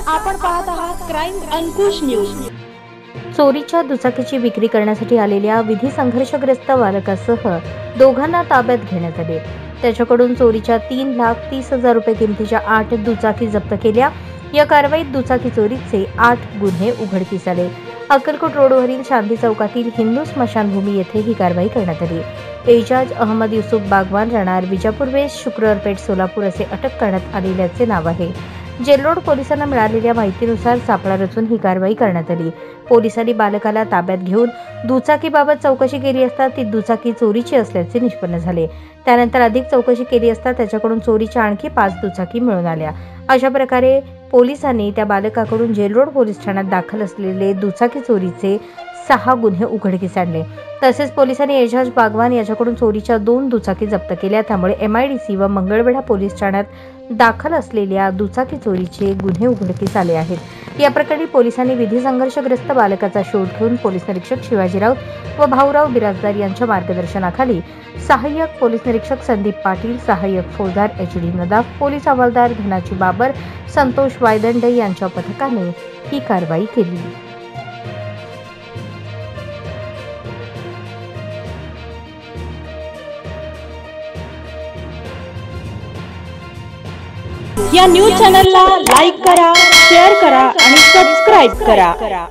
आपण पाहत आहात क्राइम अंकुश न्यूज। चोरीच्या दुचाकीची विक्री करण्यासाठी आलेल्या विधी संघर्षग्रस्त बालकासह दोघांना ताब्यात घेण्यात आले। त्याच्याकडून चोरीच्या 3,30,000 रुपये किमतीच्या 8 दुचाकी जप्त केल्या। या कारवाईत दुचाकी चोरीचे 8 गुन्हे उघडकीस आले। अक्कलकोट रोडवरील शांती चौकातील हिंदू स्मशानभूमी येथे ही कारवाई करण्यात आली। एजाज अहमद युसुफ बागवान राहणार विजापूर वेस्ट शुक्रवारपेठ सोलापूर असे अटक करण्यात आलेल्याचे नाव आहे। जेलरोड पोलिसांना मिळालेल्या माहितीनुसार सापळा रचून ही कारवाई करण्यात आली। पोलिसांनी बालकाला ताब्यात घेऊन दुचाकीबाबत चौकशी केली असता ती दुचाकी चोरीची असल्याचे निष्पन्न झाले। त्यानंतर अधिक चौकशी केली असता त्याच्याकडून चोरीच्या आणखी 5 दुचाकी मिळून आल्या। अशा प्रकारे पोलिसांनी त्या बालकाकडून जेलरोड पोलीस ठाण्यात दाखल असलेले दुचाकी चोरीचे 6 गुन्हे उघडकीस आणले। तसेच पोलिसांनी एजाज बागवान याच्याकडून चोरीच्या 2 दुचाकी जप्त केल्या। त्यामुळे MIDC व मंगळवेढा पोलीस ठाण्यात दाखल असलेल्या दुचाकी चोरीचे गुन्हे उघडकीस आले आहेत। या प्रकरणी पोलिसांनी विधी संघर्षग्रस्त बालकाचा शोध घेऊन पोलीस निरीक्षक शिवाजी राऊत व भाऊराव बिराजदार यांच्या मार्गदर्शनाखाली सहाय्यक पोलीस निरीक्षक संदीप पाटील, सहाय्यक फौजदार HD नदाफ, पोलीस हवालदार धनाजी बाबर, संतोष वायदंडे यांच्या पथकाने ही कारवाई केली। या न्यूज चॅनलला लाईक करा, शेअर करा आणि सबस्क्राइब करा।